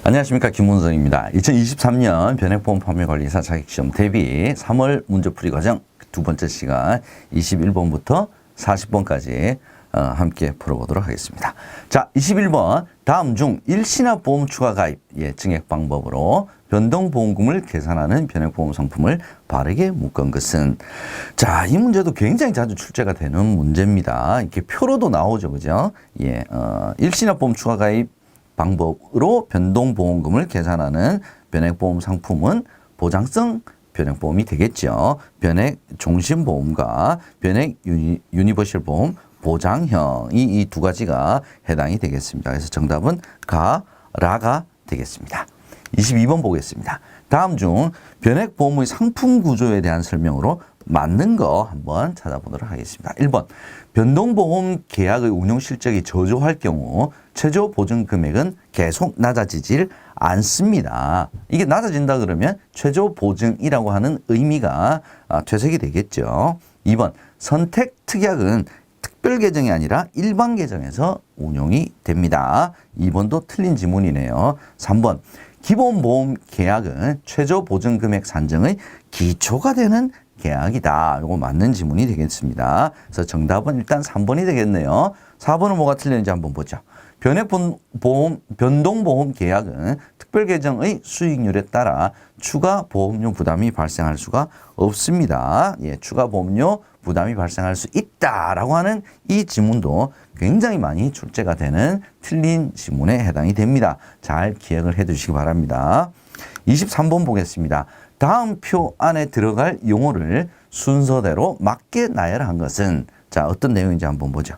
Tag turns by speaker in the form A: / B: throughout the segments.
A: 안녕하십니까, 김문성입니다. 2023년 변액보험 판매관리사 자격시험 대비 3월 문제풀이 과정 두 번째 시간 21번부터 40번까지 함께 풀어보도록 하겠습니다. 자, 21번 다음 중 일시납보험 추가 가입 증액 방법으로 변동보험금을 계산하는 변액보험 상품을 바르게 묶은 것은. 자, 이 문제도 굉장히 자주 출제가 되는 문제입니다. 이렇게 표로도 나오죠, 그죠? 일시납보험 추가 가입 방법으로 변동보험금을 계산하는 변액보험 상품은 보장성 변액보험이 되겠죠. 변액 종신보험과 변액 유니버셜 보험 보장형이 이 두 가지가 해당이 되겠습니다. 그래서 정답은 라가 되겠습니다. 22번 보겠습니다. 다음 중 변액보험의 상품 구조에 대한 설명으로 맞는 거 한번 찾아보도록 하겠습니다. 1번 변동보험 계약의 운용 실적이 저조할 경우 최저 보증 금액은 계속 낮아지질 않습니다. 이게 낮아진다 그러면 최저 보증이라고 하는 의미가 퇴색이 되겠죠. 2번 선택 특약은 특별 계정이 아니라 일반 계정에서 운용이 됩니다. 2번도 틀린 지문이네요. 3번 기본보험 계약은 최저 보증 금액 산정의 기초가 되는 계약이다. 이거 맞는 지문이 되겠습니다. 그래서 정답은 일단 3번이 되겠네요. 4번은 뭐가 틀렸는지 한번 보죠. 변동보험 계약은 특별계정의 수익률에 따라 추가 보험료 부담이 발생할 수가 없습니다. 추가 보험료 부담이 발생할 수 있다라고 하는 이 지문도 굉장히 많이 출제가 되는 틀린 지문에 해당이 됩니다. 잘 기억을 해 두시기 바랍니다. 23번 보겠습니다. 다음 표 안에 들어갈 용어를 순서대로 맞게 나열한 것은. 자, 어떤 내용인지 한번 보죠.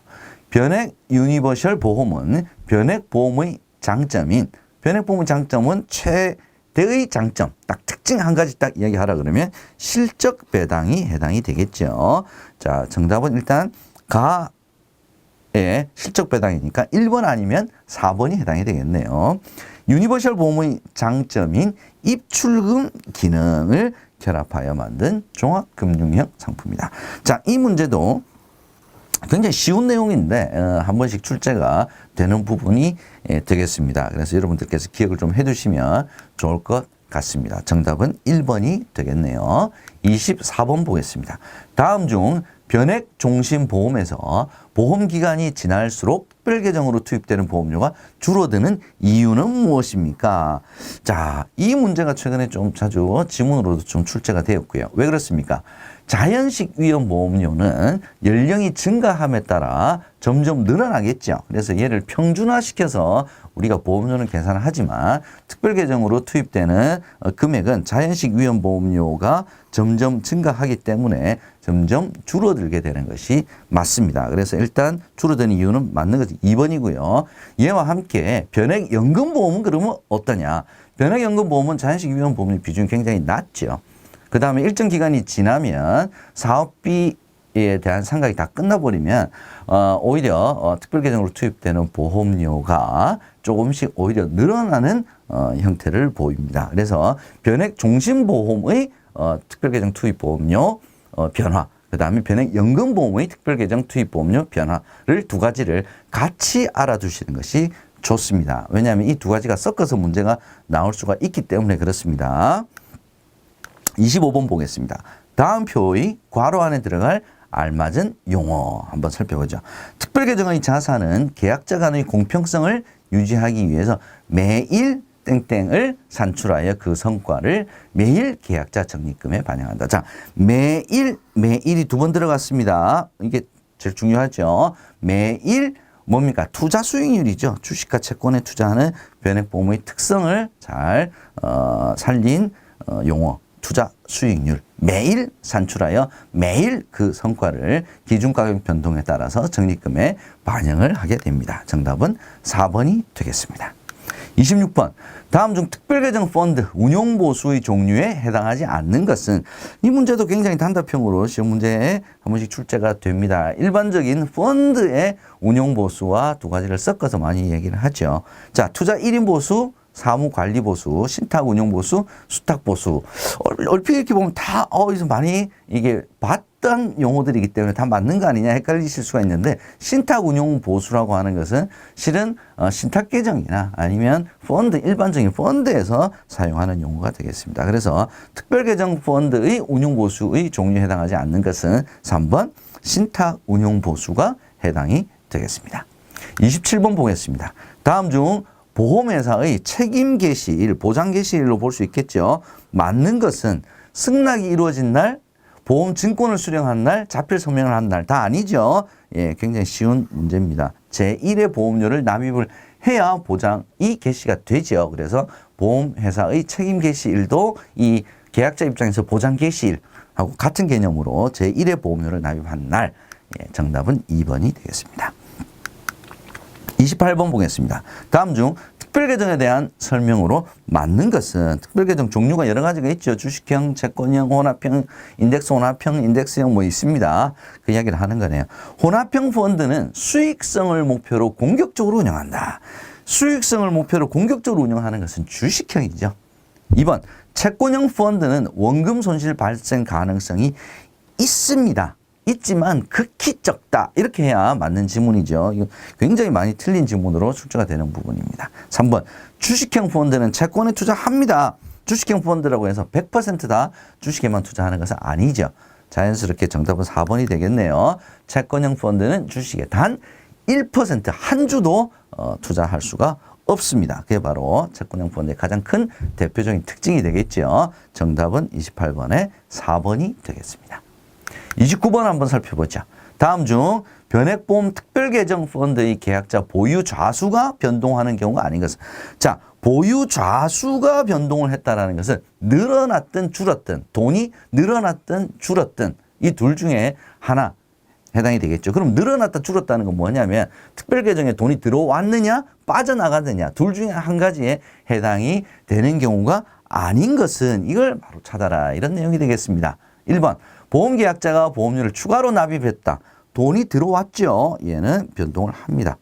A: 변액 유니버셜 보험은 변액보험의 장점인, 변액보험의 장점은 최대의 장점, 딱 특징 한 가지 딱 이야기하라 그러면 실적 배당이 해당이 되겠죠. 자, 정답은 일단 가의 실적 배당이니까 1번 아니면 4번이 해당이 되겠네요. 유니버셜 보험의 장점인 입출금 기능을 결합하여 만든 종합금융형 상품이다. 자, 이 문제도 굉장히 쉬운 내용인데 한 번씩 출제가 되는 부분이 되겠습니다. 그래서 여러분들께서 기억을 좀 해두시면 좋을 것 같습니다. 정답은 1번이 되겠네요. 24번 보겠습니다. 다음 중 변액 종신보험에서 보험기간이 지날수록 특별계정으로 투입되는 보험료가 줄어드는 이유는 무엇입니까? 자, 이 문제가 최근에 좀 자주 지문으로도 좀 출제가 되었고요. 왜 그렇습니까? 자연식 위험보험료는 연령이 증가함에 따라 점점 늘어나겠죠. 그래서 얘를 평준화시켜서 우리가 보험료는 계산을 하지만 특별계정으로 투입되는 금액은 자연식 위험보험료가 점점 증가하기 때문에 점점 줄어들게 되는 것이 맞습니다. 그래서 일단 줄어드는 이유는 맞는 것이 2번이고요. 얘와 함께 변액연금보험은 그러면 어떠냐? 변액연금보험은 자연식 위험보험료 비중이 굉장히 낮죠. 그 다음에 일정 기간이 지나면 사업비에 대한 상각이 다 끝나버리면 오히려 특별계정으로 투입되는 보험료가 조금씩 오히려 늘어나는 형태를 보입니다. 그래서 변액 종신보험의 특별계정 투입 보험료 변화, 그 다음에 변액연금보험의 특별계정 투입 보험료 변화를 두 가지를 같이 알아두시는 것이 좋습니다. 왜냐하면 이 두 가지가 섞어서 문제가 나올 수가 있기 때문에 그렇습니다. 25번 보겠습니다. 다음 표의 괄호 안에 들어갈 알맞은 용어 한번 살펴보죠. 특별계정의 자산은 계약자 간의 공평성을 유지하기 위해서 매일 땡땡을 산출하여 그 성과를 매일 계약자 적립금에 반영한다. 자, 매일이 두 번 들어갔습니다. 이게 제일 중요하죠. 매일 뭡니까? 투자 수익률이죠. 주식과 채권에 투자하는 변액보험의 특성을 잘 살린 용어. 투자 수익률 매일 산출하여 매일 그 성과를 기준가격 변동에 따라서 적립금에 반영을 하게 됩니다. 정답은 4번이 되겠습니다. 26번 다음 중 특별계정 펀드 운용보수의 종류에 해당하지 않는 것은. 이 문제도 굉장히 단답형으로 시험 문제에 한 번씩 출제가 됩니다. 일반적인 펀드의 운용보수와 두 가지를 섞어서 많이 얘기를 하죠. 자, 투자 1인 보수, 사무관리보수, 신탁운용보수, 수탁보수. 얼핏 이렇게 보면 다 어디서 많이 이게 어떤 용어들이기 때문에 다 맞는 거 아니냐 헷갈리실 수가 있는데 신탁 운용 보수라고 하는 것은 실은 신탁 계정이나 아니면 펀드 일반적인 펀드에서 사용하는 용어가 되겠습니다. 그래서 특별 계정 펀드의 운용 보수의 종류에 해당하지 않는 것은 3번 신탁 운용 보수가 해당이 되겠습니다. 27번 보겠습니다. 다음 중 보험회사의 책임 개시일, 보장 개시일로 볼 수 있겠죠. 맞는 것은 승낙이 이루어진 날, 보험 증권을 수령한 날, 자필 서명을 한 날 다 아니죠. 예, 굉장히 쉬운 문제입니다. 제1의 보험료를 납입을 해야 보장이 개시가 되죠. 그래서 보험회사의 책임 개시일도 이 계약자 입장에서 보장 개시일하고 같은 개념으로 제1의 보험료를 납입한 날, 예, 정답은 2번이 되겠습니다. 28번 보겠습니다. 다음 중 특별계정에 대한 설명으로 맞는 것은 특별계정 종류가 여러 가지가 있죠. 주식형, 채권형, 혼합형, 인덱스 혼합형, 인덱스형 뭐 있습니다. 그 이야기를 하는 거네요. 혼합형 펀드는 수익성을 목표로 공격적으로 운영한다. 수익성을 목표로 공격적으로 운영하는 것은 주식형이죠. 2번 채권형 펀드는 원금 손실 발생 가능성이 있습니다. 있지만 극히 적다. 이렇게 해야 맞는 지문이죠. 이거 굉장히 많이 틀린 지문으로 출제가 되는 부분입니다. 3번 주식형 펀드는 채권에 투자합니다. 주식형 펀드라고 해서 100% 주식에만 투자하는 것은 아니죠. 자연스럽게 정답은 4번이 되겠네요. 채권형 펀드는 주식에 단 1% 한 주도 투자할 수가 없습니다. 그게 바로 채권형 펀드의 가장 큰 대표적인 특징이 되겠죠. 정답은 28번에 4번이 되겠습니다. 29번 한번 살펴보죠. 다음 중 변액보험 특별계정 펀드의 계약자 보유 좌수가 변동하는 경우가 아닌 것은, 자, 보유 좌수가 변동을 했다라는 것은 늘어났든 줄었든, 돈이 늘어났든 줄었든 이 둘 중에 하나 해당이 되겠죠. 그럼 늘어났다 줄었다는 건 뭐냐면 특별계정에 돈이 들어왔느냐 빠져나가느냐 둘 중에 한 가지에 해당이 되는 경우가 아닌 것은 이걸 바로 찾아라, 이런 내용이 되겠습니다. 1번 보험계약자가 보험료를 추가로 납입했다. 돈이 들어왔죠. 얘는 변동을 합니다.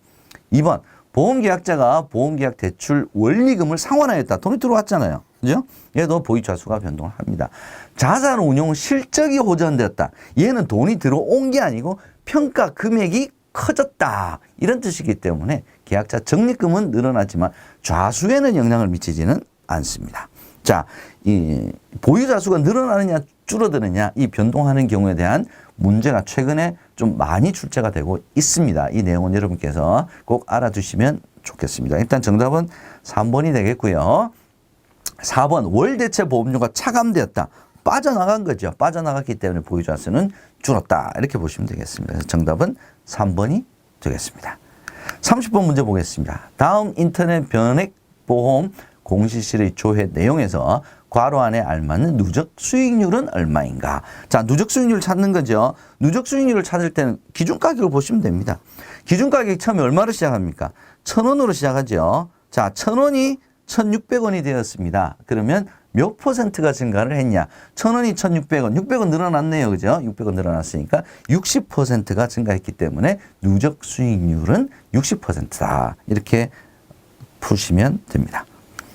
A: 2번 보험계약자가 보험계약 대출 원리금을 상환하였다. 돈이 들어왔잖아요. 그죠? 얘도 보유좌수가 변동을 합니다. 자산운용 실적이 호전되었다. 얘는 돈이 들어온 게 아니고 평가 금액이 커졌다. 이런 뜻이기 때문에 계약자 적립금은 늘어나지만 좌수에는 영향을 미치지는 않습니다. 자, 이 보유자수가 늘어나느냐 줄어드느냐 이 변동하는 경우에 대한 문제가 최근에 좀 많이 출제가 되고 있습니다. 이 내용은 여러분께서 꼭 알아두시면 좋겠습니다. 일단 정답은 3번이 되겠고요. 4번 월대체 보험료가 차감되었다. 빠져나간 거죠. 빠져나갔기 때문에 보유자수는 줄었다. 이렇게 보시면 되겠습니다. 그래서 정답은 3번이 되겠습니다. 30번 문제 보겠습니다. 다음 인터넷 변액보험 공시실의 조회 내용에서 괄호 안에 알맞는 누적 수익률은 얼마인가? 자, 누적 수익률 찾는 거죠. 누적 수익률을 찾을 때는 기준가격을 보시면 됩니다. 기준가격이 처음에 얼마로 시작합니까? 1,000원으로 시작하죠. 자, 1,000원이 1,600원이 되었습니다. 그러면 몇 %가 증가를 했냐? 1,000원이 1,600원, 600원 늘어났네요. 그죠? 600원 늘어났으니까 60%가 증가했기 때문에 누적 수익률은 60%다. 이렇게 푸시면 됩니다.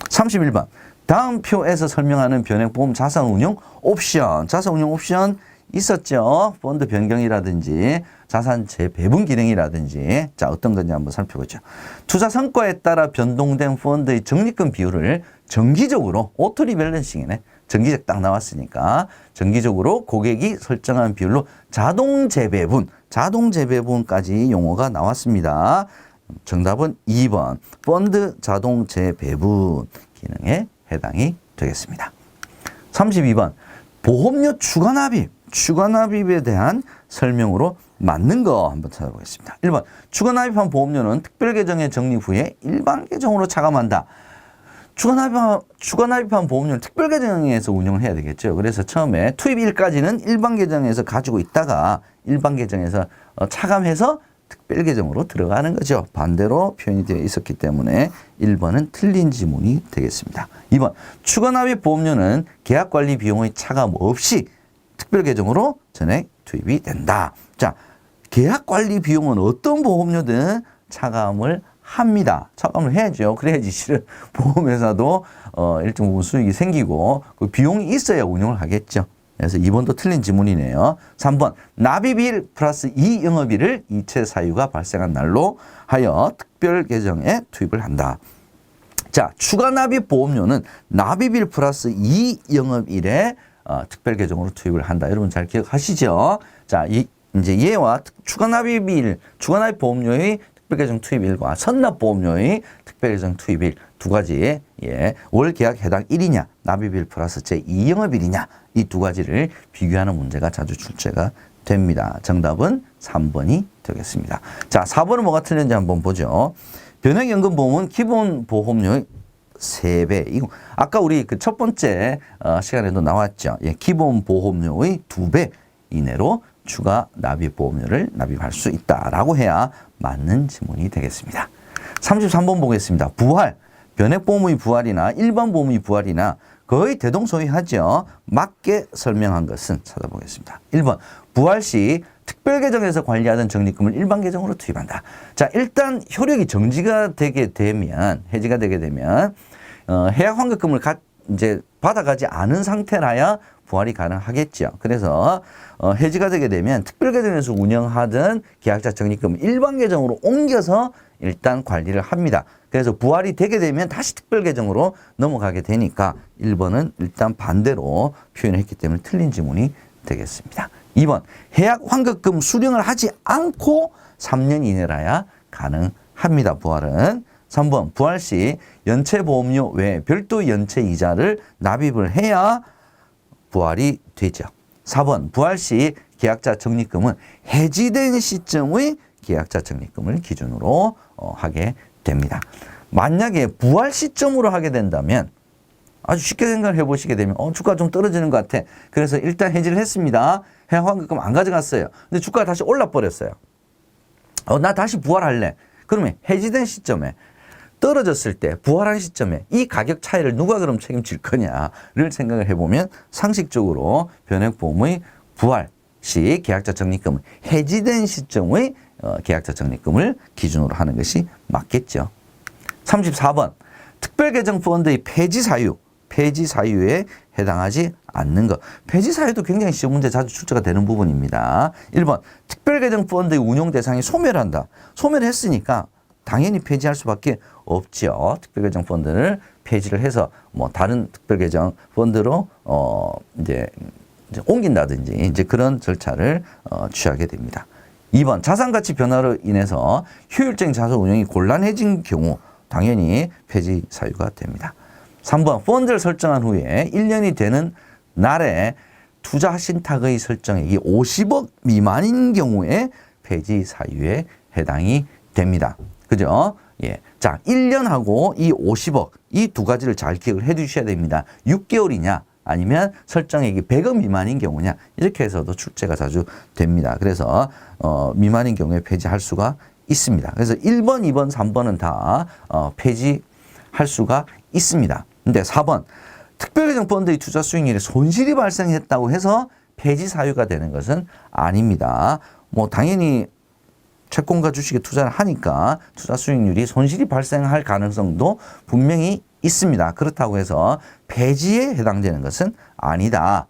A: 31번. 다음 표에서 설명하는 변액보험 자산운용 옵션. 자산운용 옵션 있었죠. 펀드 변경이라든지 자산 재배분 기능이라든지. 자, 어떤 건지 한번 살펴보죠. 투자 성과에 따라 변동된 펀드의 적립금 비율을 정기적으로 오토 리밸런싱이네. 정기적 딱 나왔으니까 정기적으로 고객이 설정한 비율로 자동 재배분까지 용어가 나왔습니다. 정답은 2번 펀드 자동 재배분 기능에 해당이 되겠습니다. 32번 보험료 추가 납입에 대한 설명으로 맞는 거 한번 찾아보겠습니다. 1번 추가 납입한 보험료는 특별 계정에 적립 후에 일반 계정으로 차감한다. 추가 납입한 보험료는 특별 계정에서 운영을 해야 되겠죠. 그래서 처음에 투입일까지는 일반 계정에서 가지고 있다가 일반 계정에서 차감해서 특별 계정으로 들어가는 거죠. 반대로 표현이 되어 있었기 때문에 1번은 틀린 지문이 되겠습니다. 2번 추가 납입 보험료는 계약 관리 비용의 차감 없이 특별 계정으로 전액 투입이 된다. 자, 계약 관리 비용은 어떤 보험료든 차감을 합니다. 차감을 해야죠. 그래야지 실은 보험회사도 일정 부분 수익이 생기고 그 비용이 있어야 운영을 하겠죠. 그래서 2번도 틀린 지문이네요. 3번 납입일 플러스 2영업일을 이체 사유가 발생한 날로 하여 특별 계정에 투입을 한다. 자, 추가 납입 보험료는 납입일 플러스 2영업일에 특별 계정으로 투입을 한다. 여러분 잘 기억하시죠? 자, 이제 얘와 추가 납입 보험료의 특별 계정 투입일과 선납 보험료의 특별 계정 투입일 두 가지, 월 계약 해당 일이냐, 납입일 플러스 제 2영업일이냐, 이 두 가지를 비교하는 문제가 자주 출제가 됩니다. 정답은 3번이 되겠습니다. 자, 4번은 뭐가 틀렸는지 한번 보죠. 변액연금보험은 기본 보험료의 3배. 이거 아까 우리 그 첫 번째 시간에도 나왔죠. 기본 보험료의 2배 이내로 추가 납입 보험료를 납입할 수 있다라고 해야 맞는 지문이 되겠습니다. 33번 보겠습니다. 부활. 변액보험의 부활이나 일반 보험의 부활이나 거의 대동소이하죠. 맞게 설명한 것은 찾아보겠습니다. 1번. 부활 시 특별 계정에서 관리하던 적립금을 일반 계정으로 투입한다. 자, 일단 효력이 정지가 되게 되면, 해지가 되게 되면, 해약 환급금을 이제 받아가지 않은 상태라야 부활이 가능하겠죠. 그래서, 해지가 되게 되면 특별 계정에서 운영하던 계약자 적립금을 일반 계정으로 옮겨서 일단 관리를 합니다. 그래서 부활이 되게 되면 다시 특별 계정으로 넘어가게 되니까 1번은 일단 반대로 표현했기 때문에 틀린 지문이 되겠습니다. 2번, 해약 환급금 수령을 하지 않고 3년 이내라야 가능합니다. 부활은. 3번, 부활 시 연체보험료 외에 별도 연체 이자를 납입을 해야 부활이 되죠. 4번, 부활 시 계약자 적립금은 해지된 시점의 계약자 적립금을 기준으로 하게 됩니다. 만약에 부활 시점으로 하게 된다면 아주 쉽게 생각을 해보시게 되면 주가 좀 떨어지는 것 같아. 그래서 일단 해지를 했습니다. 해약 환급금 안 가져갔어요. 근데 주가가 다시 올라버렸어요. 나 다시 부활할래. 그러면 해지된 시점에 떨어졌을 때 부활한 시점에 이 가격 차이를 누가 그럼 책임질 거냐를 생각을 해보면 상식적으로 변액보험의 부활 시 계약자 적립금은 해지된 시점의 계약자 적립금을 기준으로 하는 것이 맞겠죠. 34번 특별계정펀드의 폐지 사유에 해당하지 않는 것. 폐지 사유도 굉장히 시험 문제 자주 출제가 되는 부분입니다. 1번 특별계정펀드의 운용 대상이 소멸한다. 소멸했으니까 당연히 폐지할 수밖에 없죠. 특별계정펀드를 폐지를 해서 뭐 다른 특별계정펀드로 이제 옮긴다든지 이제 그런 절차를 취하게 됩니다. 2번 자산가치 변화로 인해서 효율적인 자산 운용이 곤란해진 경우 당연히 폐지 사유가 됩니다. 3번 펀드를 설정한 후에 1년이 되는 날에 투자 신탁의 설정액이 50억 미만인 경우에 폐지 사유에 해당이 됩니다. 그죠? 예. 자, 1년하고 이 50억 이 두 가지를 잘 기억을 해 두셔야 됩니다. 6개월이냐 아니면 설정액이 100억 미만인 경우냐 이렇게 해서도 출제가 자주 됩니다. 그래서 미만인 경우에 폐지할 수가 있습니다. 그래서 1번, 2번, 3번은 다 폐지할 수가 있습니다. 근데 4번 특별계정펀드의 투자 수익률에 손실이 발생했다고 해서 폐지 사유가 되는 것은 아닙니다. 뭐 당연히 채권과 주식에 투자를 하니까 투자 수익률이 손실이 발생할 가능성도 분명히 있습니다. 그렇다고 해서 폐지에 해당되는 것은 아니다.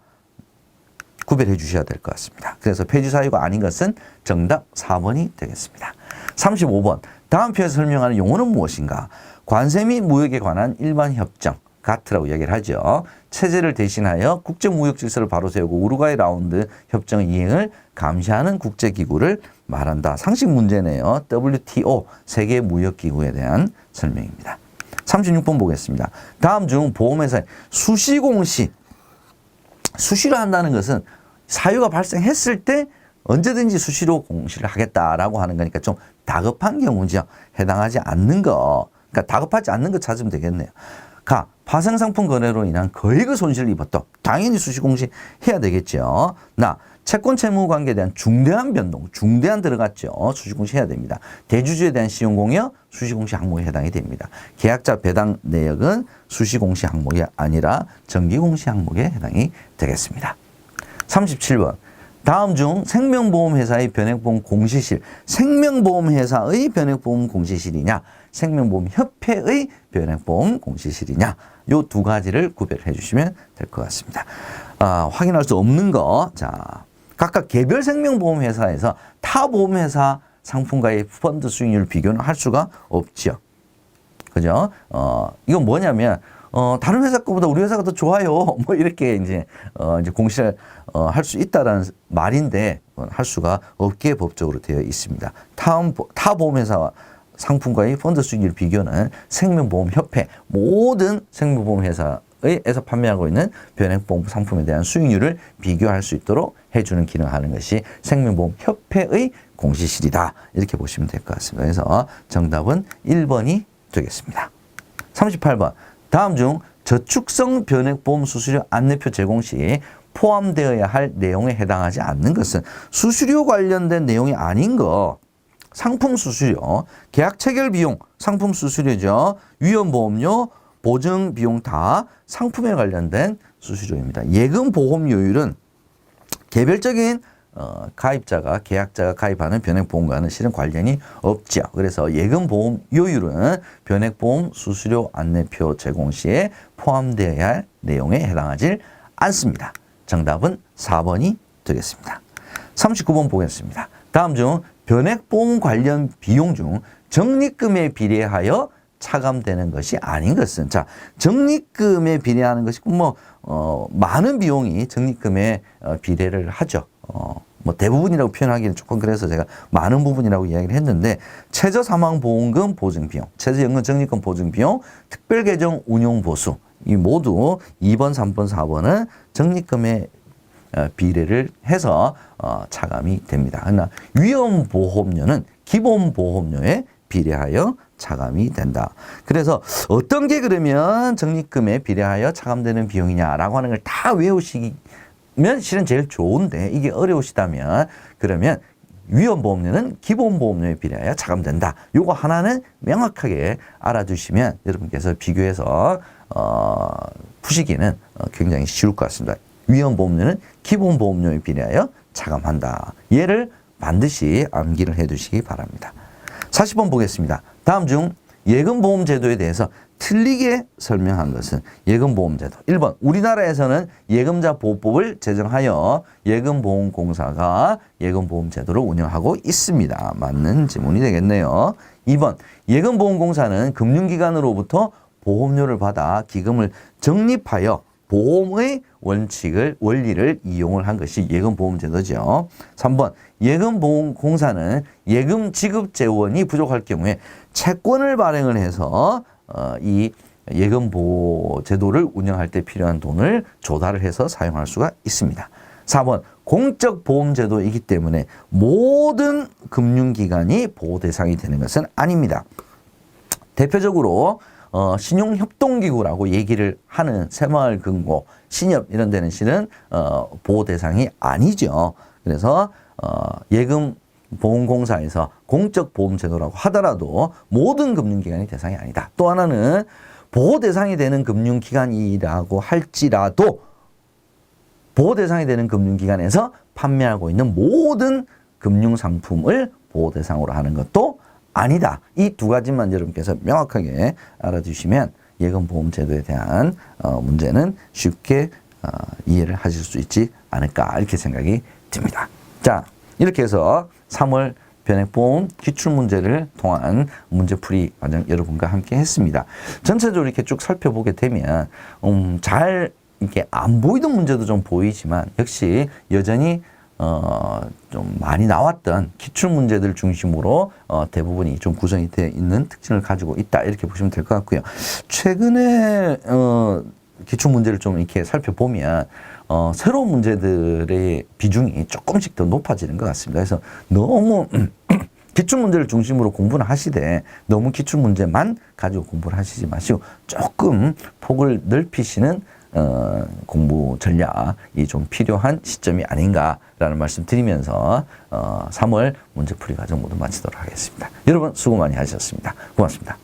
A: 구별해 주셔야 될 것 같습니다. 그래서 폐지 사유가 아닌 것은 정답 4번이 되겠습니다. 35번 다음 표에서 설명하는 용어는 무엇인가? 관세 및 무역에 관한 일반 협정 가트라고 얘기를 하죠. 체제를 대신하여 국제무역 질서를 바로 세우고 우루과이 라운드 협정 이행을 감시하는 국제기구를 말한다. 상식 문제네요. WTO 세계무역기구에 대한 설명입니다. 36번 보겠습니다. 다음 중 보험회사의 수시공시 수시로 한다는 것은 사유가 발생했을 때 언제든지 수시로 공시를 하겠다라고 하는 거니까 좀 다급한 경우죠. 해당하지 않는 거. 그러니까 다급하지 않는 거 찾으면 되겠네요. 가, 파생상품 거래로 인한 거액의 손실을 입었다. 당연히 수시공시 해야 되겠죠. 나, 채권 채무 관계에 대한 중대한 변동, 중대한 들어갔죠. 수시공시 해야 됩니다. 대주주에 대한 시용공여, 수시공시 항목에 해당이 됩니다. 계약자 배당 내역은 수시공시 항목이 아니라 정기공시 항목에 해당이 되겠습니다. 37번. 다음 중 생명보험회사의 변액보험 공시실, 생명보험회사의 변액보험 공시실이냐, 생명보험협회의 변액보험 공시실이냐, 요 두 가지를 구별해 주시면 될 것 같습니다. 확인할 수 없는 거, 자, 각각 개별 생명보험회사에서 타 보험회사 상품과의 펀드 수익률 비교는 할 수가 없죠. 그죠? 이건 뭐냐면, 다른 회사 거보다 우리 회사가 더 좋아요. 뭐 이렇게 이제 공시를 할 수 있다라는 말인데, 할 수가 없게 법적으로 되어 있습니다. 타 보험회사와 상품과의 펀드 수익률 비교는 생명보험협회, 모든 생명보험회사에서 판매하고 있는 변액보험 상품에 대한 수익률을 비교할 수 있도록 해주는 기능을 하는 것이 생명보험협회의 공시실이다. 이렇게 보시면 될 것 같습니다. 그래서 정답은 1번이 되겠습니다. 38번. 다음 중 저축성 변액보험 수수료 안내표 제공 시 포함되어야 할 내용에 해당하지 않는 것은 수수료 관련된 내용이 아닌 거. 상품 수수료, 계약 체결 비용, 상품 수수료죠. 위험보험료, 보증 비용 다 상품에 관련된 수수료입니다. 예금 보험료율은 개별적인 가입자가, 계약자가 가입하는 변액보험과는 실은 관련이 없죠. 그래서 예금보험료율은 변액보험 수수료 안내표 제공 시에 포함되어야 할 내용에 해당하지 않습니다. 정답은 4번이 되겠습니다. 39번 보겠습니다. 다음 중 변액보험 관련 비용 중 적립금에 비례하여 차감되는 것이 아닌 것은, 자, 적립금에 비례하는 것이 많은 비용이 적립금에 비례를 하죠. 대부분이라고 표현하기는 조금 그래서 제가 많은 부분이라고 이야기를 했는데, 최저사망보험금 보증비용, 최저연금 적립금 보증비용, 특별계정 운용보수, 이 모두 2번, 3번, 4번은 적립금에 비례를 해서 차감이 됩니다. 그러나 위험보험료는 기본보험료에 비례하여 차감이 된다. 그래서 어떤 게 그러면 적립금에 비례하여 차감되는 비용이냐라고 하는 걸 다 외우시면 실은 제일 좋은데, 이게 어려우시다면 그러면 위험보험료는 기본보험료에 비례하여 차감된다. 요거 하나는 명확하게 알아두시면 여러분께서 비교해서 푸시기는 굉장히 쉬울 것 같습니다. 위험보험료는 기본보험료에 비례하여 차감한다. 얘를 반드시 암기를 해 두시기 바랍니다. 40번 보겠습니다. 다음 중 예금보험제도에 대해서 틀리게 설명한 것은 예금보험제도. 1번, 우리나라에서는 예금자보호법을 제정하여 예금보험공사가 예금보험제도를 운영하고 있습니다. 맞는 지문이 되겠네요. 2번, 예금보험공사는 금융기관으로부터 보험료를 받아 기금을 적립하여 보험의 원리를 이용을 한 것이 예금보험제도죠. 3번, 예금보험공사는 예금 지급 재원이 부족할 경우에 채권을 발행을 해서 이 예금보호제도를 운영할 때 필요한 돈을 조달을 해서 사용할 수가 있습니다. 4번, 공적보험제도이기 때문에 모든 금융기관이 보호 대상이 되는 것은 아닙니다. 대표적으로 신용협동기구라고 얘기를 하는 새마을금고, 신협 이런 데는 실은 보호 대상이 아니죠. 그래서 예금보험공사에서 공적보험제도라고 하더라도 모든 금융기관이 대상이 아니다. 또 하나는 보호 대상이 되는 금융기관이라고 할지라도 보호 대상이 되는 금융기관에서 판매하고 있는 모든 금융상품을 보호 대상으로 하는 것도 아니다. 이 두 가지만 여러분께서 명확하게 알아두시면 예금보험제도에 대한 문제는 쉽게 이해를 하실 수 있지 않을까, 이렇게 생각이 듭니다. 자, 이렇게 해서 3월 변액보험 기출문제를 통한 문제풀이 과정 여러분과 함께 했습니다. 전체적으로 이렇게 쭉 살펴보게 되면 잘 이렇게 안 보이던 문제도 좀 보이지만 역시 여전히 좀 많이 나왔던 기출 문제들 중심으로 대부분이 좀 구성이 되어 있는 특징을 가지고 있다, 이렇게 보시면 될 것 같고요. 최근에 기출 문제를 좀 이렇게 살펴보면 새로운 문제들의 비중이 조금씩 더 높아지는 것 같습니다. 그래서 너무 기출 문제를 중심으로 공부를 하시되 너무 기출 문제만 가지고 공부를 하시지 마시고 조금 폭을 넓히시는 공부 전략이 좀 필요한 시점이 아닌가라는 말씀 드리면서 3월 문제풀이 과정 모두 마치도록 하겠습니다. 여러분 수고 많이 하셨습니다. 고맙습니다.